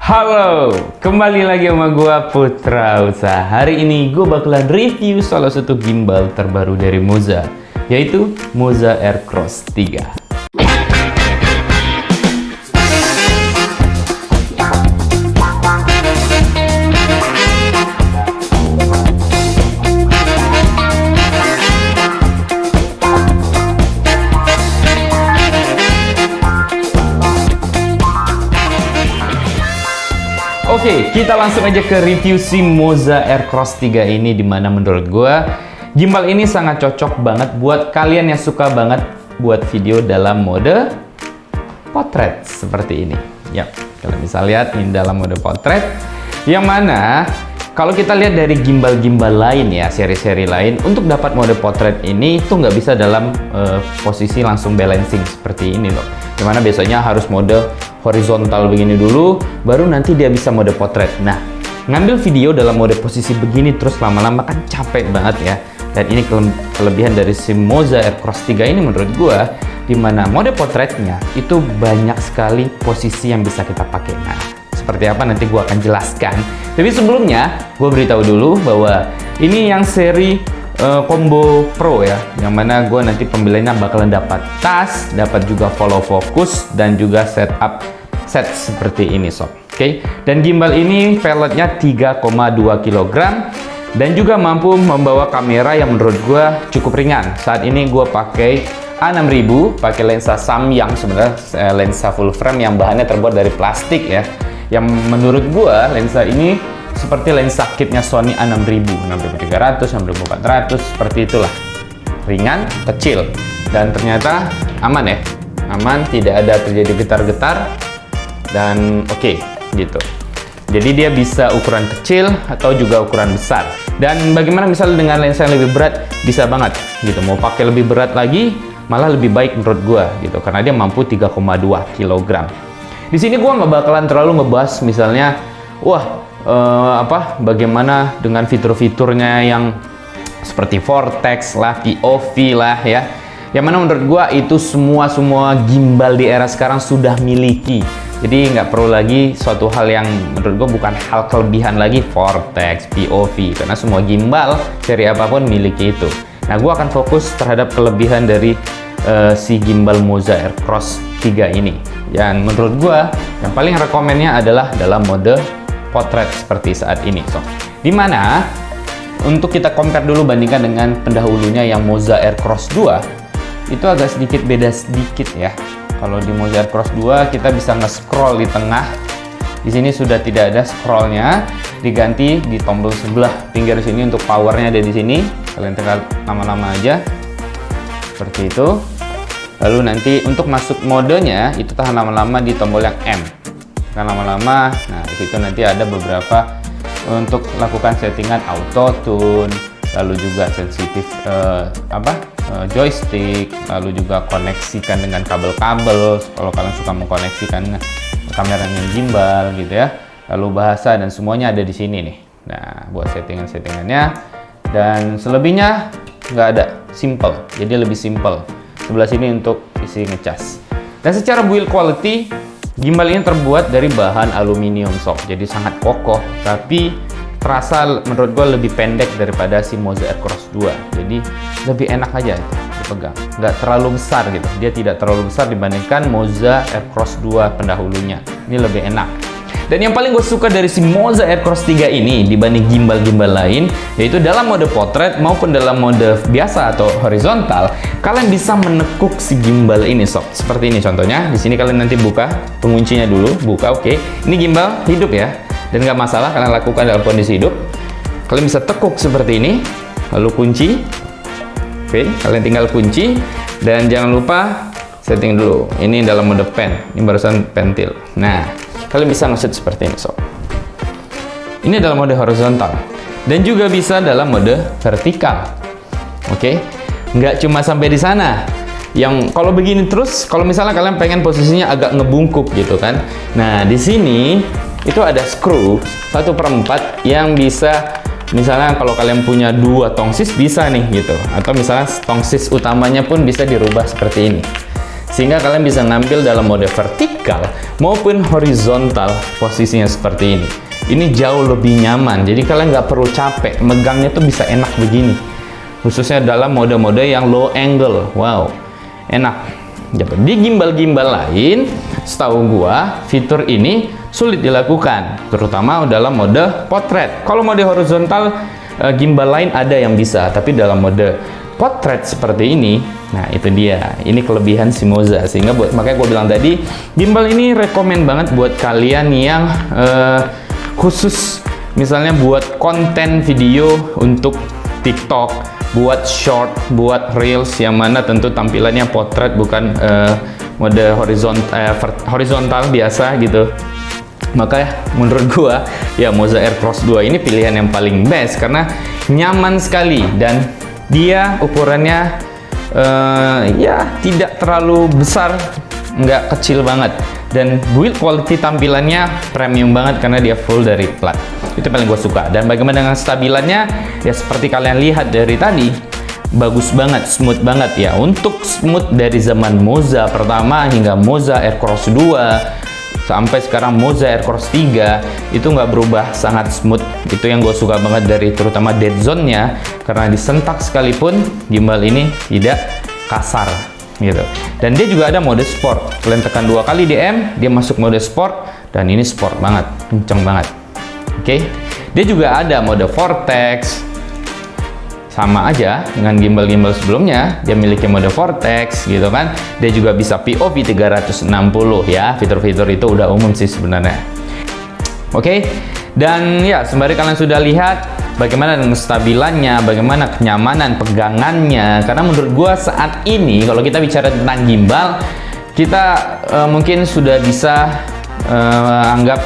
Halo, kembali lagi sama gua Putra Usaha. Hari ini gue bakalan review salah satu gimbal terbaru dari Moza, yaitu Moza Aircross 3. Oke, kita langsung aja ke review si Moza Aircross 3 ini, dimana menurut gua gimbal ini sangat cocok banget buat kalian yang suka banget buat video dalam mode potret seperti ini. Yap, kalian bisa lihat ini dalam mode potret, yang mana kalau kita lihat dari gimbal-gimbal lain ya, seri-seri lain, untuk dapat mode potret ini tuh nggak bisa dalam posisi langsung balancing seperti ini loh. Dimana biasanya harus mode horizontal begini dulu, baru nanti dia bisa mode potret. Nah, ngambil video dalam mode posisi begini terus lama-lama kan capek banget ya. Dan ini kelebihan dari si Moza Aircross 3 ini menurut gua, dimana mode potretnya itu banyak sekali posisi yang bisa kita pakai. Nah, seperti apa nanti gua akan jelaskan. Tapi sebelumnya, gua beritahu dulu bahwa ini yang seri combo pro ya, yang mana gue nanti pembeliannya bakalan dapat tas, dapat juga follow focus, dan juga setup set seperti ini sob. Oke, dan gimbal ini pelletnya 3,2 kg dan juga mampu membawa kamera yang menurut gue cukup ringan. Saat ini gue pakai A6000, pakai lensa Samyang, sebenarnya lensa full frame yang bahannya terbuat dari plastik ya, yang menurut gue lensa ini seperti lensa kitnya Sony A6000, 6300, 6400, seperti itulah. Ringan, kecil, dan ternyata aman ya. Aman, tidak ada terjadi getar-getar, dan oke, gitu. Jadi dia bisa ukuran kecil atau juga ukuran besar. Dan bagaimana misalnya dengan lensa yang lebih berat, bisa banget gitu. Mau pakai lebih berat lagi, malah lebih baik menurut gua gitu, karena dia mampu 3,2 kg. Di sini gua nggak bakalan terlalu ngebahas misalnya, wah, bagaimana dengan fitur-fiturnya yang seperti vortex lah, POV lah ya, yang mana menurut gua itu semua gimbal di era sekarang sudah miliki. Jadi nggak perlu lagi suatu hal yang menurut gua bukan hal kelebihan lagi, vortex, POV, karena semua gimbal seri apapun miliki itu. Nah, gua akan fokus terhadap kelebihan dari si gimbal Moza Aircross 3 ini, yang menurut gua yang paling rekomennya adalah dalam mode potret seperti saat ini sob. Dimana untuk kita compare dulu bandingkan dengan pendahulunya yang Moza Aircross 2, itu agak sedikit beda sedikit ya. Kalau di Moza Aircross 2 kita bisa nge-scroll di tengah, di sini sudah tidak ada scrollnya, diganti di tombol sebelah pinggir sini untuk powernya ada di sini. Kalian tekan lama-lama aja seperti itu. Lalu nanti untuk masuk modenya itu tahan lama-lama di tombol yang M. Kan lama-lama, nah disitu nanti ada beberapa untuk lakukan settingan auto tune, lalu juga sensitif joystick, lalu juga koneksikan dengan kabel-kabel kalau kalian suka mengkoneksikan kameranya gimbal gitu ya, lalu bahasa dan semuanya ada di sini nih. Nah, buat settingannya, dan selebihnya nggak ada, simple, jadi lebih simple. Sebelah sini untuk isi ngecas. Dan secara build quality, gimbal ini terbuat dari bahan aluminium sob, jadi sangat kokoh, tapi terasa menurut gue lebih pendek daripada si Moza Aircross 2. Jadi lebih enak aja dipegang, nggak terlalu besar gitu. Dia tidak terlalu besar dibandingkan Moza Aircross 2 pendahulunya. Ini lebih enak. Dan yang paling gue suka dari si Moza Aircross 3 ini dibanding gimbal-gimbal lain, yaitu dalam mode potret maupun dalam mode biasa atau horizontal, kalian bisa menekuk si gimbal ini sob. Seperti ini contohnya. Di sini kalian nanti buka penguncinya dulu, buka, oke. Ini gimbal hidup ya, dan nggak masalah kalian lakukan dalam kondisi hidup. Kalian bisa tekuk seperti ini, lalu kunci. Oke, kalian tinggal kunci, dan jangan lupa setting dulu. Ini dalam mode pen, ini barusan pentil. Nah, kalian bisa ngeset seperti ini sob. Ini dalam mode horizontal dan juga bisa dalam mode vertikal. Oke, nggak cuma sampai di sana. Yang kalau begini terus, kalau misalnya kalian pengen posisinya agak ngebungkuk gitu kan. Nah, di sini itu ada screw 1/4 yang bisa, misalnya kalau kalian punya 2 tongsis bisa nih gitu, atau misalnya tongsis utamanya pun bisa dirubah seperti ini. Sehingga kalian bisa ngambil dalam mode vertikal maupun horizontal posisinya seperti ini. Ini jauh lebih nyaman, jadi kalian nggak perlu capek, megangnya tuh bisa enak begini. Khususnya dalam mode-mode yang low angle, wow, enak. Di gimbal-gimbal lain, setahu gua, fitur ini sulit dilakukan, terutama dalam mode potret. Kalau mode horizontal, gimbal lain ada yang bisa, tapi dalam mode potret seperti ini, nah itu dia, ini kelebihan si Moza. Sehingga makanya gue bilang tadi, gimbal ini rekomen banget buat kalian yang khusus misalnya buat konten video untuk TikTok, buat short, buat reels, yang mana tentu tampilannya potret bukan mode horizontal biasa gitu. Makanya menurut gua ya Moza Aircross 2 ini pilihan yang paling best karena nyaman sekali dan dia ukurannya ya tidak terlalu besar, nggak kecil banget, dan build quality tampilannya premium banget karena dia full dari plat. Itu paling gue suka. Dan bagaimana dengan stabilannya, ya seperti kalian lihat dari tadi, bagus banget, smooth banget ya. Untuk smooth dari zaman Moza pertama hingga Moza Aircross 2 sampai sekarang Moza Aircross 3 itu nggak berubah, sangat smooth. Itu yang gue suka banget dari terutama dead zone-nya, karena disentak sekalipun gimbal ini tidak kasar gitu. Dan dia juga ada mode sport. Kalian tekan 2 kali DM, dia masuk mode sport, dan ini sport banget, kenceng banget. Oke. Dia juga ada mode vortex. Sama aja dengan gimbal-gimbal sebelumnya, dia memiliki mode vortex gitu kan. Dia juga bisa POV 360 ya. Fitur-fitur itu udah umum sih sebenarnya. Oke. Dan ya, sembari kalian sudah lihat bagaimana dengan stabilannya, bagaimana kenyamanan pegangannya. Karena menurut gua saat ini kalau kita bicara tentang gimbal, kita mungkin sudah bisa anggap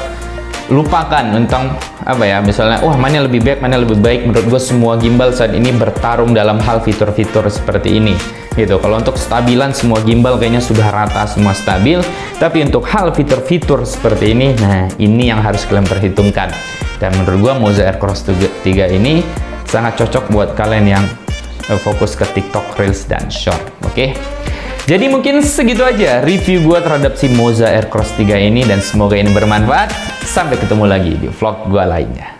lupakan tentang apa ya, misalnya wah mana lebih baik, mana lebih baik. Menurut gue semua gimbal saat ini bertarung dalam hal fitur-fitur seperti ini gitu. Kalau untuk stabilan semua gimbal kayaknya sudah rata, semua stabil, tapi untuk hal fitur-fitur seperti ini, nah ini yang harus kalian perhitungkan. Dan menurut gue Moza Aircross 3 ini sangat cocok buat kalian yang fokus ke TikTok, Reels, dan Short. Oke. Jadi mungkin segitu aja review gue terhadap si Moza Aircross 3 ini, dan semoga ini bermanfaat. Sampai ketemu lagi di vlog gue lainnya.